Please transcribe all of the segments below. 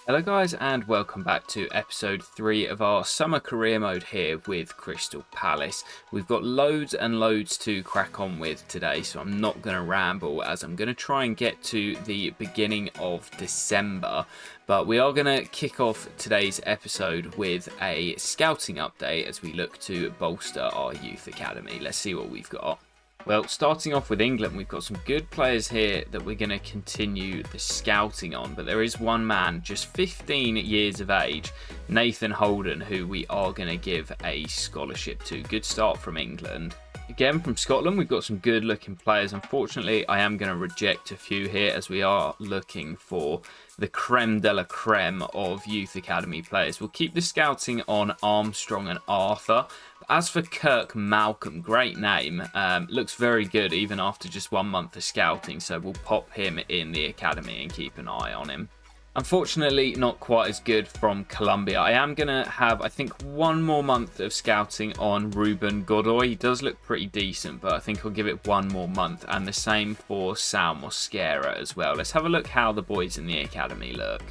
Hello guys and welcome back to episode 3 of our summer career mode here with Crystal Palace. We've got loads and loads to crack on with today, so I'm not going to ramble as I'm going to try and get to the beginning of December. But we are going to kick off today's episode with a scouting update as we look to bolster our youth academy. Let's see what we've got. Well, starting off with England, we've got some good players here that we're going to continue the scouting on. But there is one man, just 15 years of age, Nathan Holden, who we are going to give a scholarship to. Good start from England. Again, from Scotland, we've got some good looking players. Unfortunately, I am going to reject a few here as we are looking for the creme de la creme of youth academy players. We'll keep the scouting on Armstrong and Arthur. As for Kirk Malcolm, great name, looks very good even after just 1 month of scouting, so we'll pop him in the academy and keep an eye on him. Unfortunately, not quite as good from Colombia. I am going to have, I think, 1 more month of scouting on Ruben Godoy. He does look pretty decent, but I think I'll give it 1 more month. And the same for Sal Mosquera as well. Let's have a look how the boys in the academy look.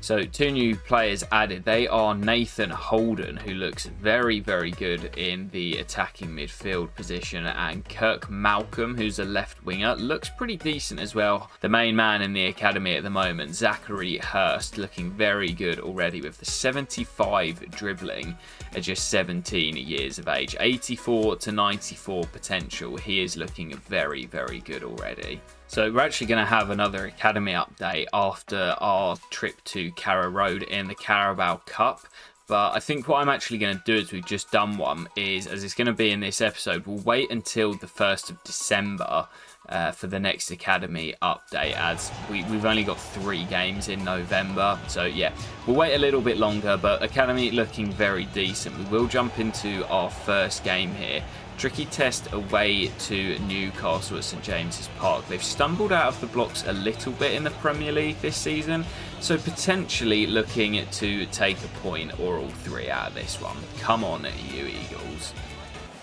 So 2 new players added. They are Nathan Holden, who looks very, very good in the attacking midfield position, and Kirk Malcolm, who's a left winger, looks pretty decent as well. The main man in the academy at the moment, Zachary Hurst, looking very good already with the 75 dribbling at just 17 years of age. 84 to 94 potential. He is looking very, very good already. So we're actually going to have another academy update after our trip to Carrow Road in the Carabao Cup. But I think what I'm actually going to do is we've just done one is, as it's going to be in this episode, we'll wait until the 1st of December for the next academy update, as we've only got 3 games in November. So yeah, we'll wait a little bit longer, but academy looking very decent. We will jump into our first game here. Tricky test away to Newcastle at St James's Park. They've stumbled out of the blocks a little bit in the Premier League this season, so potentially looking to take a point or all 3 out of this one. Come on, you Eagles.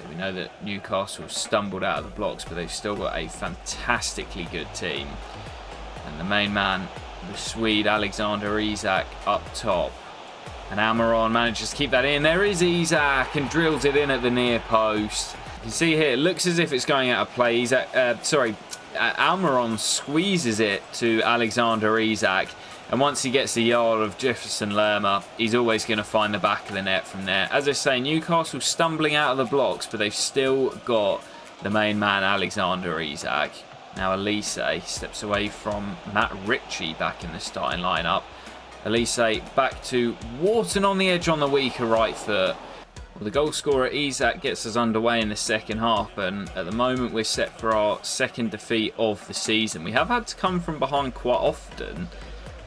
We know that Newcastle stumbled out of the blocks, but they've still got a fantastically good team. And the main man, the Swede Alexander Isak up top. And Almiron manages to keep that in. There is Isak and drills it in at the near post. You can see here, it looks as if it's going out of play. Almiron squeezes it to Alexander Isak. And once he gets the yard of Jefferson Lerma, he's always going to find the back of the net from there. As I say, Newcastle stumbling out of the blocks, but they've still got the main man, Alexander Isak. Now Elise steps away from Matt Ritchie back in the starting lineup. Elise back to Wharton on the edge on the weaker right foot. Well, the goal scorer Isak gets us underway in the second half, and at the moment we're set for our 2nd defeat of the season. We have had to come from behind quite often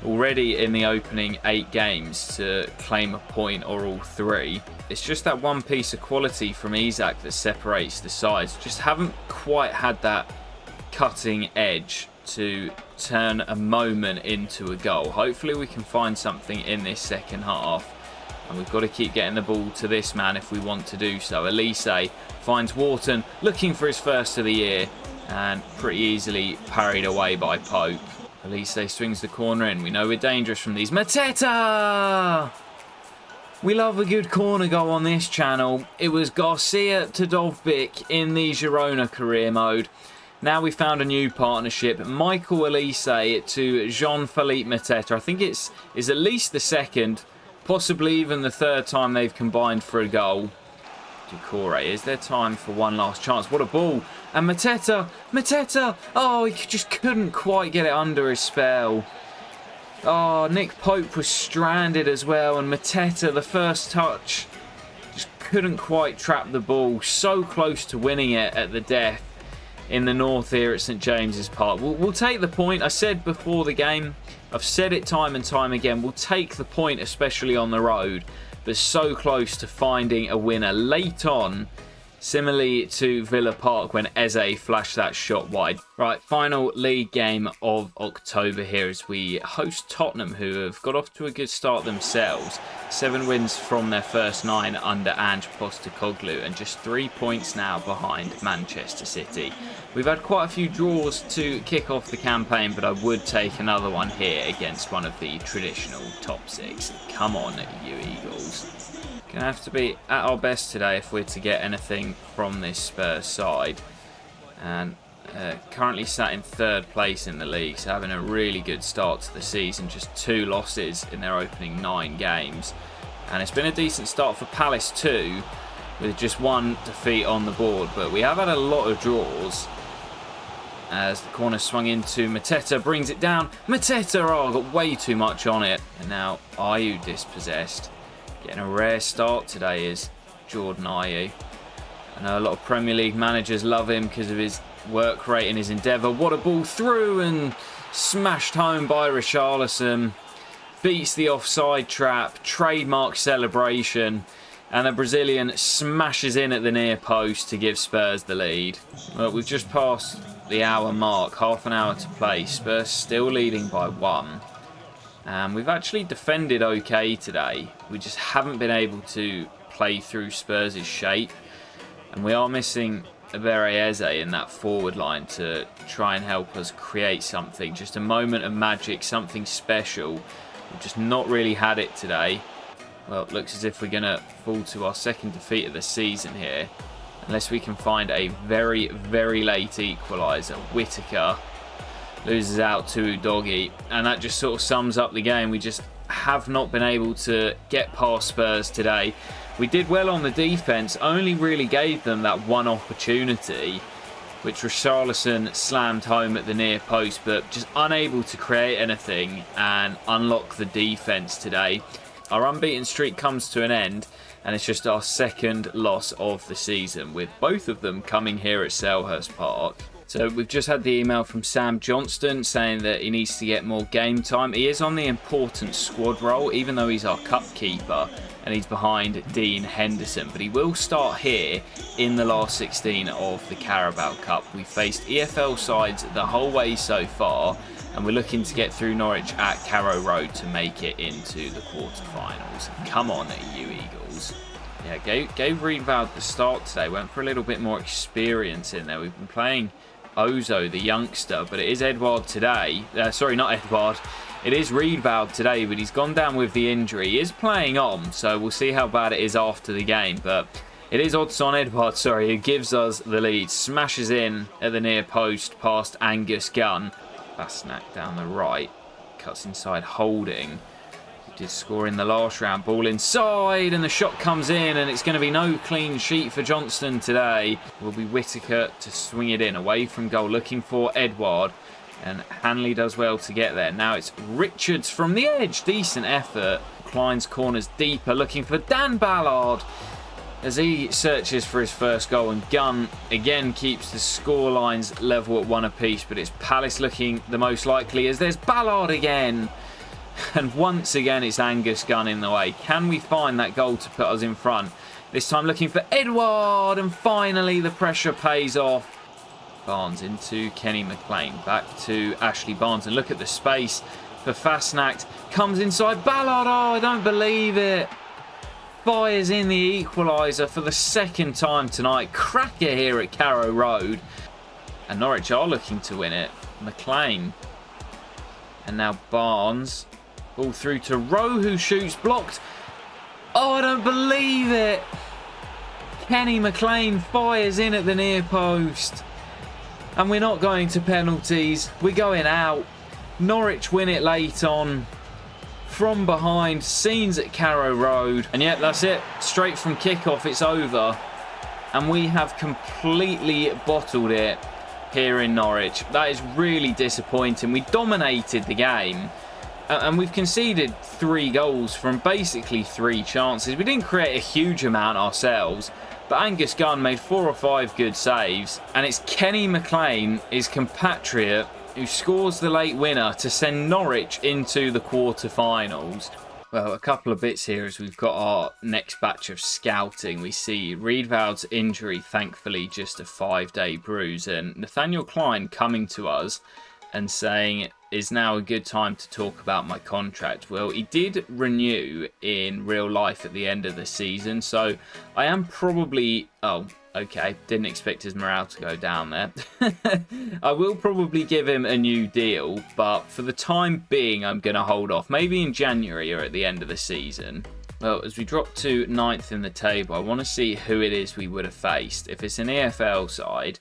already in the opening 8 games to claim a point or all 3. It's just that one piece of quality from Isak that separates the sides. Just haven't quite had that cutting edge to turn a moment into a goal. Hopefully we can find something in this second half, and we've got to keep getting the ball to this man if we want to do so. Elise finds Wharton looking for his first of the year, and pretty easily parried away by Pope. Elise swings the corner in. We know we're dangerous from these. Mateta! We love a good corner goal on this channel. It was Garcia to Dovbyk in the Girona career mode. Now we found a new partnership. Michael Elise to Jean-Philippe Mateta. I think it's at least the 2nd, possibly even the 3rd time they've combined for a goal. Doucouré, is there time for one last chance? What a ball. And Mateta! Oh, he just couldn't quite get it under his spell. Oh, Nick Pope was stranded as well. And Mateta, the first touch, just couldn't quite trap the ball. So close to winning it at the death in the north here at St James's Park. We'll take the point. I said before the game, I've said it time and time again, we'll take the point, especially on the road, but so close to finding a winner late on Similarly to Villa Park when Eze flashed that shot wide. Right, final league game of October here as we host Tottenham, who have got off to a good start themselves. 7 wins from their first 9 under Ange Postecoglou and just 3 points now behind Manchester City. We've had quite a few draws to kick off the campaign, but I would take another one here against one of the traditional top 6. Come on, you Eagles. Gonna have to be at our best today if we're to get anything from this Spurs side. And currently sat in 3rd place in the league, so having a really good start to the season. Just 2 losses in their opening 9 games. And it's been a decent start for Palace too, with just 1 defeat on the board. But we have had a lot of draws. As the corner swung into Mateta, brings it down. Mateta, oh, got way too much on it. And now Ayew dispossessed. Getting a rare start today is Jordan Ayew. I know a lot of Premier League managers love him because of his work rate and his endeavour. What a ball through and smashed home by Richarlison. Beats the offside trap, trademark celebration. And the Brazilian smashes in at the near post to give Spurs the lead. Well, we've just passed the hour mark, half an hour to play. Spurs still leading by 1. We've actually defended okay today. We just haven't been able to play through Spurs' shape. And we are missing Ebere Eze in that forward line to try and help us create something. Just a moment of magic, something special. We've just not really had it today. Well, it looks as if we're going to fall to our 2nd defeat of the season here. Unless we can find a very, very late equaliser. Whittaker loses out to Udogie, and that just sort of sums up the game. We just have not been able to get past Spurs today. We did well on the defence, only really gave them that 1 opportunity, which Richarlison slammed home at the near post, but just unable to create anything and unlock the defence today. Our unbeaten streak comes to an end, and it's just our 2nd loss of the season, with both of them coming here at Selhurst Park. So we've just had the email from Sam Johnston saying that he needs to get more game time. He is on the important squad role, even though he's our cup keeper and he's behind Dean Henderson. But he will start here in the last 16 of the Carabao Cup. We've faced EFL sides the whole way so far, and we're looking to get through Norwich at Carrow Road to make it into the quarterfinals. Come on, you Eagles. Yeah, gave Riedwald the start today. Went for a little bit more experience in there. We've been playing Ozo, the youngster, but it is Edouard today. Sorry, not Edouard. It is Riedwald today, but he's gone down with the injury. He is playing on, so we'll see how bad it is after the game. But it is Odsonne Edouard, sorry, who gives us the lead. Smashes in at the near post past Angus Gunn. Fasnacht down the right. Cuts inside Holding. Did score in the last round. Ball inside and the shot comes in, and it's going to be no clean sheet for Johnston today. Will be Whittaker to swing it in away from goal, looking for Edouard, and Hanley does well to get there. Now it's Richards from the edge. Decent effort. Klein's corners deeper, looking for Dan Ballard as he searches for his first goal, and Gunn again keeps the score lines level at 1 apiece, but it's Palace looking the most likely as there's Ballard again. And once again, it's Angus Gunn in the way. Can we find that goal to put us in front? This time looking for Edouard, and finally the pressure pays off. Barnes into Kenny McLean. Back to Ashley Barnes, and look at the space for Fasnacht. Comes inside Ballard. Oh, I don't believe it. Fires in the equaliser for the 2nd time tonight. Cracker here at Carrow Road. And Norwich are looking to win it. McLean. And now Barnes. Ball through to Rowe, who shoots, blocked. Oh, I don't believe it. Kenny McLean fires in at the near post. And we're not going to penalties. We're going out. Norwich win it late on. From behind. Scenes at Carrow Road. And yep, that's it. Straight from kickoff, it's over. And we have completely bottled it here in Norwich. That is really disappointing. We dominated the game. And we've conceded 3 goals from basically 3 chances. We didn't create a huge amount ourselves, but Angus Gunn made 4 or 5 good saves. And it's Kenny McLean, his compatriot, who scores the late winner to send Norwich into the quarterfinals. Well, a couple of bits here as we've got our next batch of scouting. We see Riedwoud's injury, thankfully just a 5-day bruise, and Nathaniel Klein coming to us and saying, is now a good time to talk about my contract. Well, he did renew in real life at the end of the season, so I am probably... Oh, okay, didn't expect his morale to go down there. I will probably give him a new deal, but for the time being, I'm going to hold off. Maybe in January or at the end of the season. Well, as we drop to 9th in the table, I want to see who it is we would have faced. If it's an EFL side...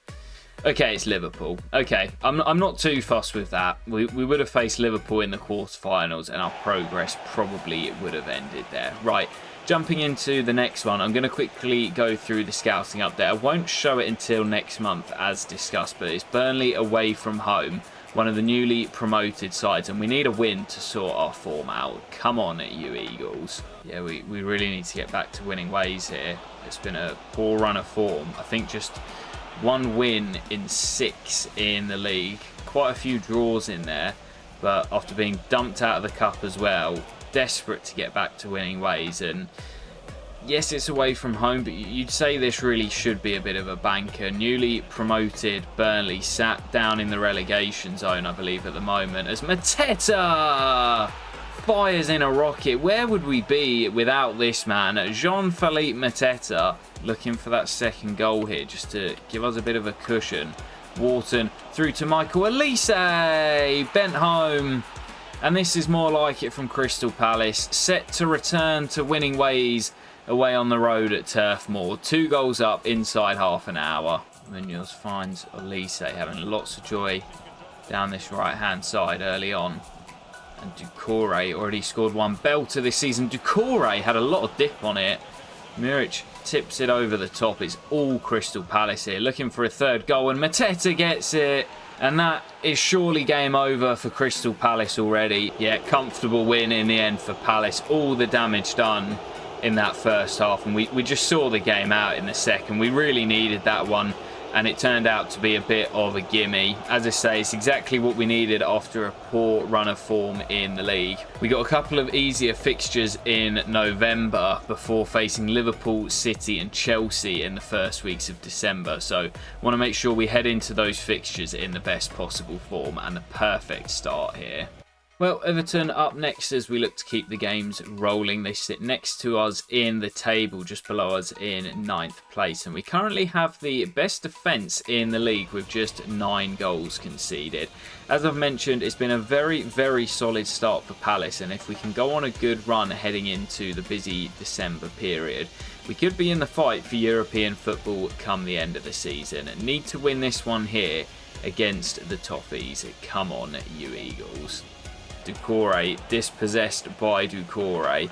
Okay, it's Liverpool. Okay, I'm not too fussed with that. We would have faced Liverpool in the quarterfinals, and our progress probably would have ended there. Right, jumping into the next one, I'm going to quickly go through the scouting update. I won't show it until next month, as discussed, but it's Burnley away from home, one of the newly promoted sides, and we need a win to sort our form out. Come on, you Eagles. Yeah, we really need to get back to winning ways here. It's been a poor run of form. I think just... 1 win in 6 in the league. Quite a few draws in there, but after being dumped out of the cup as well, desperate to get back to winning ways. And yes, it's away from home, but you'd say this really should be a bit of a banker. Newly promoted Burnley sat down in the relegation zone, I believe, at the moment, as Mateta fires in a rocket. Where would we be without this man? Jean-Philippe Mateta looking for that second goal here just to give us a bit of a cushion. Wharton through to Michael Elise, bent home. And this is more like it from Crystal Palace, set to return to winning ways away on the road at Turf Moor. 2 goals up inside half an hour. Munoz finds Elise having lots of joy down this right-hand side early on. And Doucouré already scored 1 belter this season. Doucouré had a lot of dip on it. Muric tips it over the top. It's all Crystal Palace here, looking for a 3rd goal, and Mateta gets it. And that is surely game over for Crystal Palace already. Yeah, comfortable win in the end for Palace. All the damage done in that first half, and we just saw the game out in the second. We really needed that one, and it turned out to be a bit of a gimme. As I say, it's exactly what we needed after a poor run of form in the league. We got a couple of easier fixtures in November before facing Liverpool, City and Chelsea in the first weeks of December. So want to make sure we head into those fixtures in the best possible form, and the perfect start here. Well, Everton up next as we look to keep the games rolling. They sit next to us in the table, just below us in 9th place. And we currently have the best defence in the league with just 9 goals conceded. As I've mentioned, it's been a very, very solid start for Palace. And if we can go on a good run heading into the busy December period, we could be in the fight for European football come the end of the season. And need to win this one here against the Toffees. Come on, you Eagles. Doucouré dispossessed by Doucouré,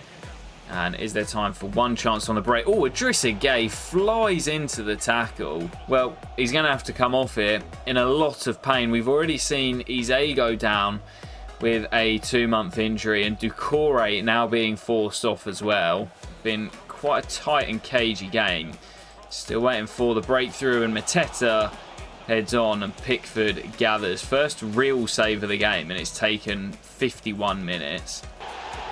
and is there time for one chance on the break? Oh, Idrissa Gueye flies into the tackle. Well, he's going to have to come off here in a lot of pain. We've already seen Eze go down with a 2-month injury, and Doucouré now being forced off as well. Been quite a tight and cagey game. Still waiting for the breakthrough, and Mateta heads on and Pickford gathers. First real save of the game, and it's taken 51 minutes.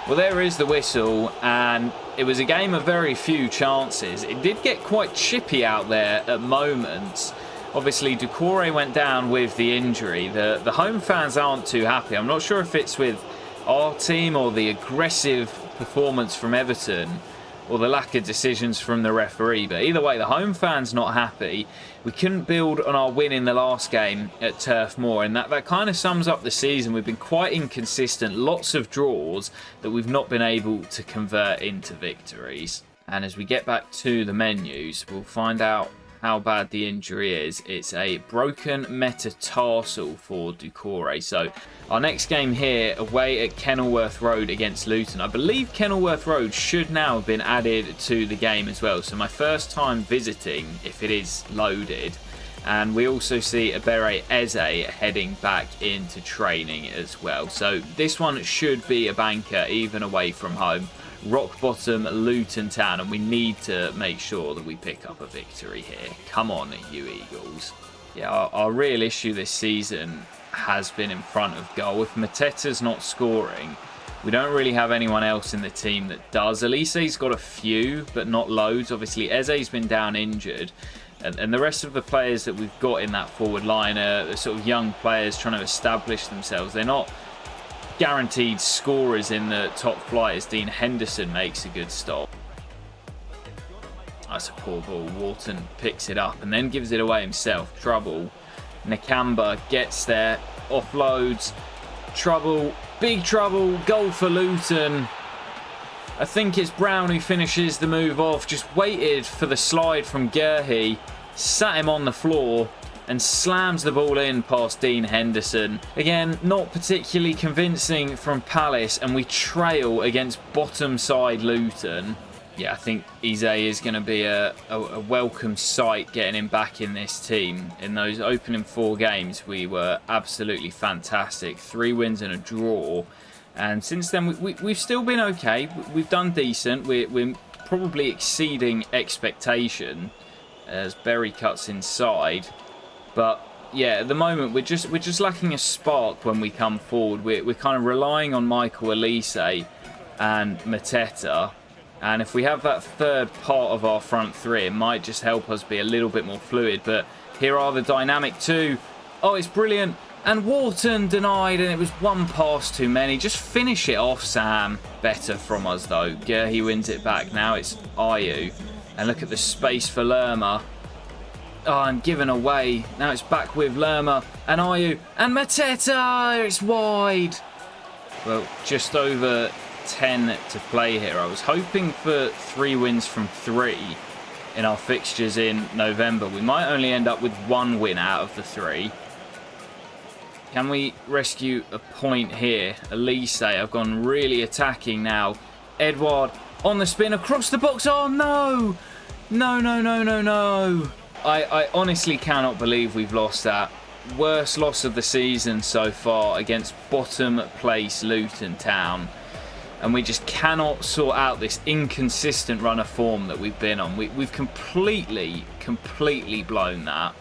Well, there is the whistle, and it was a game of very few chances. It did get quite chippy out there at moments. Obviously, Doucouré went down with the injury. The home fans aren't too happy. I'm not sure if it's with our team or the aggressive performance from Everton, or the lack of decisions from the referee. But either way, the home fans not happy. We couldn't build on our win in the last game at Turf Moor, and that kind of sums up the season. We've been quite inconsistent, lots of draws that we've not been able to convert into victories. And as we get back to the menus, we'll find out how bad the injury is. It's a broken metatarsal for Doucouré. So our next game here, away at Kenilworth Road against Luton. I believe Kenilworth Road should now have been added to the game as well. So my first time visiting, if it is loaded. And we also see Ebere Eze heading back into training as well. So this one should be a banker, even away from home. Rock bottom Luton Town, and we need to make sure that we pick up a victory here. Come on, you Eagles. Yeah, our real issue this season has been in front of goal. If Mateta's not scoring, We don't really have anyone else in the team that does. Elise's got a few, but not loads. Obviously, Eze's been down injured. And the rest of the players that we've got in that forward line are sort of young players trying to establish themselves. They're not guaranteed scorers in the top flight, as Dean Henderson makes a good stop. That's a poor ball. Wharton picks it up and then gives it away himself. Trouble. Nakamba gets there, offloads. Trouble, big trouble, goal for Luton. I think it's Brown who finishes the move off. Just waited for the slide from Gerhi, sat him on the floor and slams the ball in past Dean Henderson. Again, not particularly convincing from Palace, and we trail against bottom side Luton. Yeah, I think Eze is going to be a welcome sight getting him back in this team. In those opening 4 games, we were absolutely fantastic. 3 wins and a draw. And since then, we've still been okay. We've done decent. We're probably exceeding expectation as Berry cuts inside. But yeah, at the moment, we're just lacking a spark when we come forward. We're kind of relying on Michael Elise and Mateta. And if we have that third part of our front 3, it might just help us be a little bit more fluid. But here are the dynamic 2. Oh, it's brilliant. And Wharton denied, and it was 1 pass too many. Just finish it off, Sam. Better from us, though. Gerhi wins it back. Now it's Ayew. And look at the space for Lerma. Oh, and given away. Now it's back with Lerma and Ayew. And Mateta! It's wide. Well, just over 10 to play here. I was hoping for 3 wins from 3 in our fixtures in November. We might only end up with 1 win out of the 3. Can we rescue a point here? Elise, I've gone really attacking now. Edouard on the spin across the box. Oh no! No. I honestly cannot believe we've lost that. Worst loss of the season so far against bottom place Luton Town. And we just cannot sort out this inconsistent run of form that we've been on. We've completely blown that.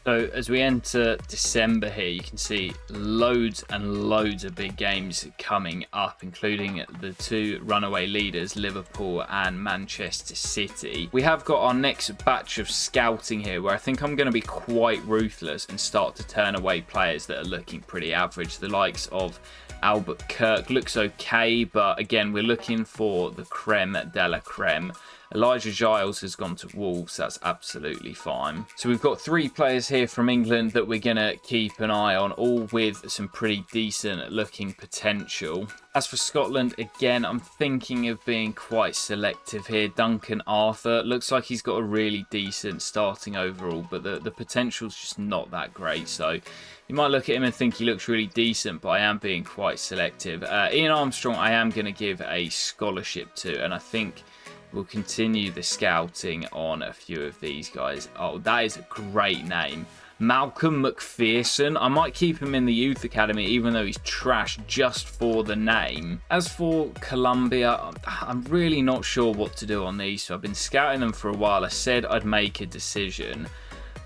So as we enter December here, you can see loads and loads of big games coming up, including the 2 runaway leaders, Liverpool and Manchester City. We have got our next batch of scouting here, where I think I'm going to be quite ruthless and start to turn away players that are looking pretty average. The likes of Albert Kirk looks okay, but again, we're looking for the creme de la creme. Elijah Giles has gone to Wolves. That's absolutely fine. So we've got 3 players here from England that we're going to keep an eye on, all with some pretty decent looking potential. As for Scotland, again, I'm thinking of being quite selective here. Duncan Arthur looks like he's got a really decent starting overall, but the potential's just not that great. So you might look at him and think he looks really decent, but I am being quite selective. Ian Armstrong, I am going to give a scholarship to, and I think we'll continue the scouting on a few of these guys. Oh, that is a great name. Malcolm McPherson. I might keep him in the youth academy, even though he's trash just for the name. As for Colombia, I'm really not sure what to do on these. So I've been scouting them for a while. I said I'd make a decision.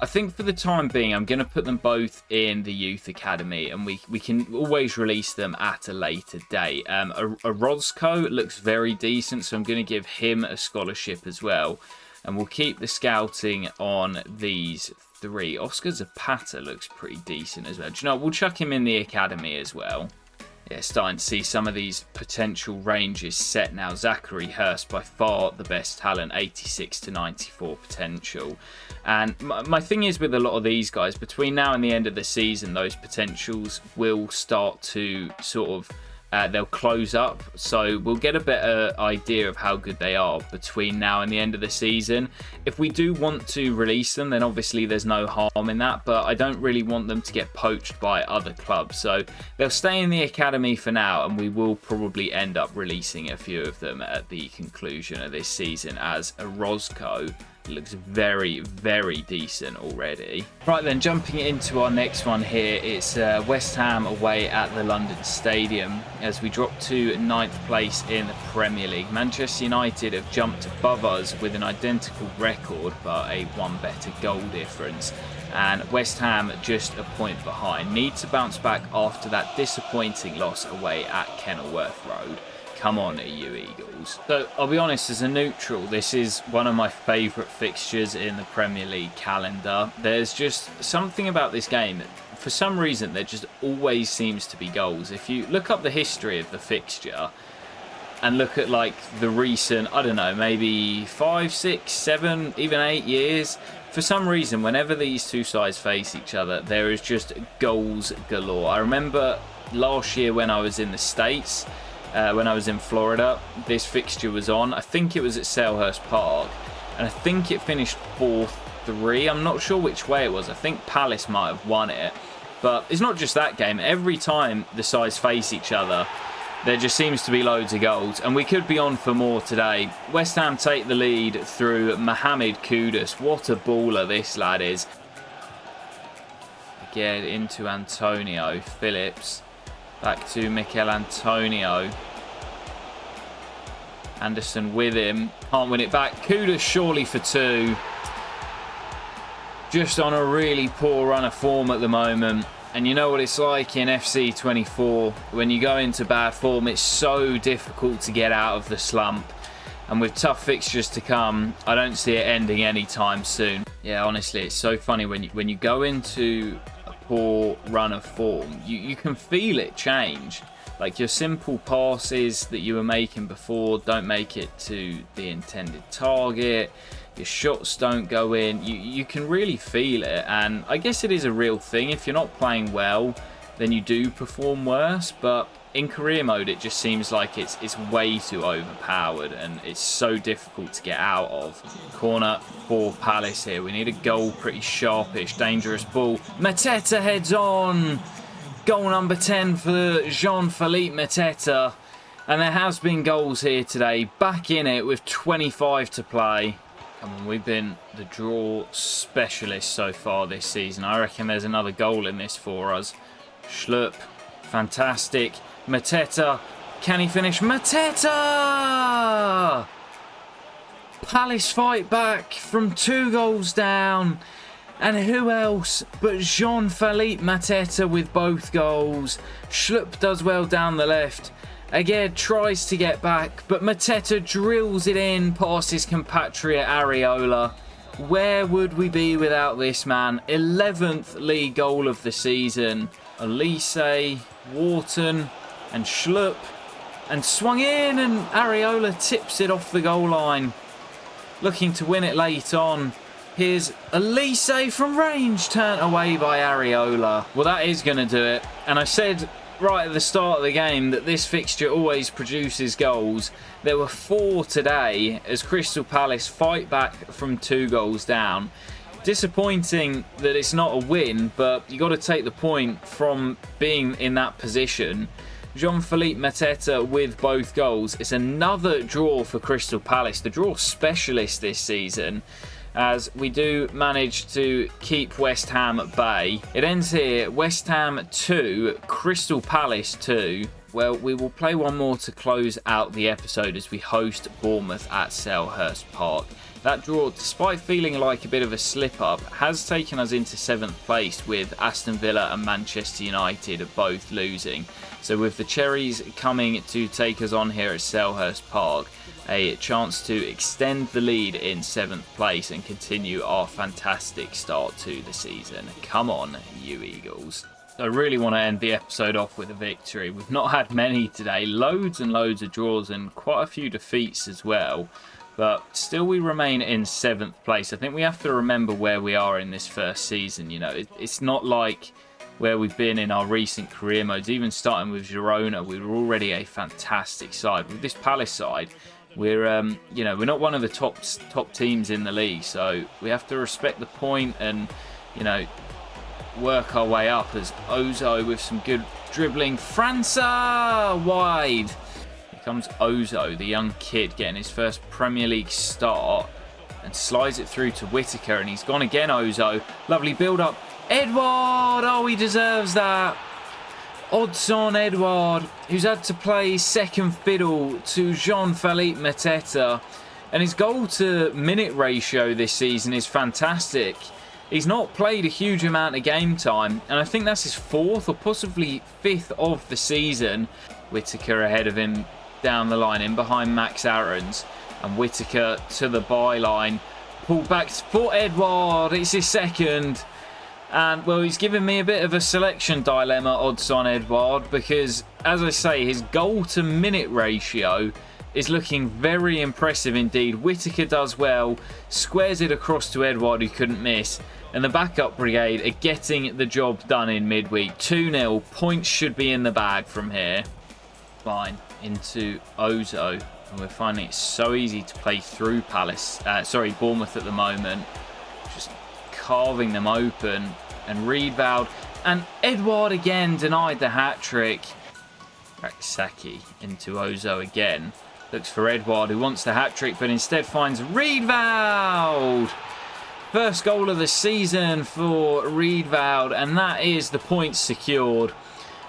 I think for the time being, I'm going to put them both in the youth academy, and we can always release them at a later date. Orozco looks very decent, so I'm going to give him a scholarship as well. And we'll keep the scouting on these 3. Oscar Zapata looks pretty decent as well. Do you know what? We'll chuck him in the academy as well. Yeah, starting to see some of these potential ranges set now. Zachary Hurst, by far the best talent, 86 to 94 potential. And my thing is with a lot of these guys, between now and the end of the season, those potentials will start to sort of they'll close up, so we'll get a better idea of how good they are between now and the end of the season. If we do want to release them, then obviously there's no harm in that, but I don't really want them to get poached by other clubs, so they'll stay in the academy for now, and we will probably end up releasing a few of them at the conclusion of this season, as Orozco looks very, very decent already. Right then, jumping into our next one here, it's West Ham away at the London Stadium as we drop to 9th place in the Premier League. Manchester United have jumped above us with an identical record but a 1 better goal difference. and West Ham just a point behind. Need to bounce back after that disappointing loss away at Kenilworth Road. Come on, you Eagles. So, I'll be honest, as a neutral, this is one of my favourite fixtures in the Premier League calendar. There's just something about this game that, for some reason, there just always seems to be goals. If you look up the history of the fixture and look at, like, the recent, I don't know, maybe 5, 6, 7, even 8 years, for some reason, whenever these two sides face each other, there is just goals galore. I remember last year when I was in the States, when I was in Florida, this fixture was on. I think it was at Selhurst Park, and I think it finished 4-3. I'm not sure which way it was. I think Palace might have won it. But it's not just that game. Every time the sides face each other, there just seems to be loads of goals, and we could be on for more today. West Ham take the lead through Mohamed Kudus. What a baller this lad is. Again, into Antonio Phillips. Back to Mikel Antonio. Anderson with him. Can't win it back. Kudus surely for 2. Just on a really poor run of form at the moment. And you know what it's like in FC 24. When you go into bad form, it's so difficult to get out of the slump. And with tough fixtures to come, I don't see it ending anytime soon. Yeah, honestly, it's so funny when you go into poor run of form, you can feel it change. Like, your simple passes that you were making before don't make it to the intended target, your shots don't go in, you can really feel it. And I guess it is a real thing. If you're not playing well, then you do perform worse, but in career mode it just seems like it's way too overpowered and it's so difficult to get out of. Corner for Palace here. We need a goal, pretty sharpish, dangerous ball. Mateta heads on. Goal number 10 for Jean-Philippe Mateta. And there has been goals here today. Back in it with 25 to play. Come on, we've been the draw specialists so far this season. I reckon there's another goal in this for us. Schlupp, fantastic. Mateta, can he finish? Mateta! Palace fight back from 2 goals down. And who else but Jean-Philippe Mateta with both goals. Schlupp does well down the left. Again, tries to get back, but Mateta drills it in past his compatriot Areola. Where would we be without this man? 11th league goal of the season. Olise, Wharton and Schlupp, and swung in, and Areola tips it off the goal line. Looking to win it late on. Here's Olise from range, turned away by Areola. Well, that is going to do it. And I said right at the start of the game that this fixture always produces goals. There were 4 today as Crystal Palace fight back from 2 goals down. Disappointing that it's not a win, but you got to take the point from being in that position. Jean-Philippe Mateta with both goals. It's another draw for Crystal Palace, the draw specialist this season, as we do manage to keep West Ham at bay. It ends here, West Ham 2, Crystal Palace 2. Well, we will play one more to close out the episode as we host Bournemouth at Selhurst Park. That draw, despite feeling like a bit of a slip-up, has taken us into 7th place, with Aston Villa and Manchester United both losing. So with the Cherries coming to take us on here at Selhurst Park, a chance to extend the lead in 7th place and continue our fantastic start to the season. Come on, you Eagles. I really want to end the episode off with a victory. We've not had many today, loads and loads of draws and quite a few defeats as well. But still we remain in 7th place. I think we have to remember where we are in this first season. You know, it's not like where we've been in our recent career modes. Even starting with Girona, we were already a fantastic side. With this Palace side, we're we're not one of the top teams in the league. So we have to respect the point and, you know, work our way up. As Ozo with some good dribbling. França wide. Comes Ozo, the young kid, getting his first Premier League start, and slides it through to Whittaker, and he's gone again, Ozo. Lovely build-up. Edouard! Oh, he deserves that. Odds-on Edouard, who's had to play second fiddle to Jean-Philippe Mateta. And his goal-to-minute ratio this season is fantastic. He's not played a huge amount of game time, and I think that's his 4th or possibly 5th of the season. Whittaker ahead of him down the line, in behind Max Aarons, and Whittaker to the byline. Pulled back for Edouard, it's his 2nd. And, well, he's given me a bit of a selection dilemma, Odsonne Edouard, because, as I say, his goal-to-minute ratio is looking very impressive indeed. Whittaker does well, squares it across to Edouard, who couldn't miss, and the backup brigade are getting the job done in midweek. 2-0, points should be in the bag from here. Fine, into Ozo, and we're finding it so easy to play through Bournemouth at the moment. Just carving them open, and Riedwald and Edouard again denied the hat-trick. Raksaki into Ozo again. Looks for Edouard, who wants the hat-trick, but instead finds Riedwald. First goal of the season for Riedwald, and that is the points secured.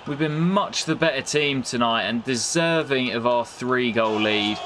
We've been much the better team tonight and deserving of our 3-goal lead.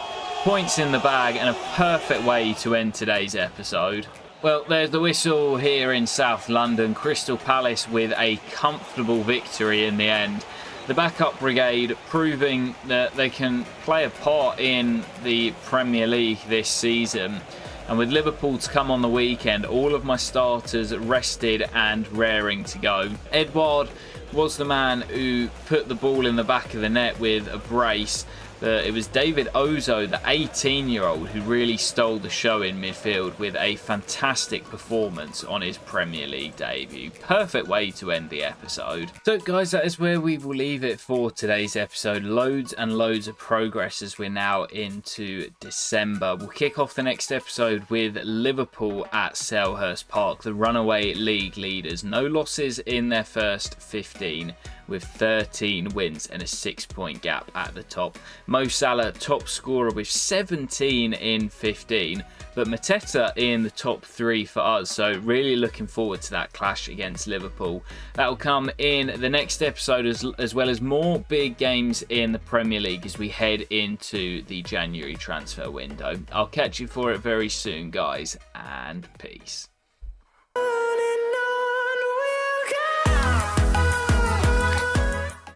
Points in the bag and a perfect way to end today's episode. Well, there's the whistle here in South London. Crystal Palace with a comfortable victory in the end. The backup brigade proving that they can play a part in the Premier League this season. And with Liverpool to come on the weekend, all of my starters rested and raring to go. Edouard was the man who put the ball in the back of the net with a brace. It was David Ozo, the 18-year-old, who really stole the show in midfield with a fantastic performance on his Premier League debut. Perfect way to end the episode. So guys, that is where we will leave it for today's episode. Loads and loads of progress as we're now into December. We'll kick off the next episode with Liverpool at Selhurst Park, the runaway league leaders. No losses in their first 15. With 13 wins and a 6-point gap at the top. Mo Salah top scorer with 17 in 15, but Mateta in the top 3 for us, so really looking forward to that clash against Liverpool. That will come in the next episode as well as more big games in the Premier League as we head into the January transfer window. I'll catch you for it very soon, guys, and peace.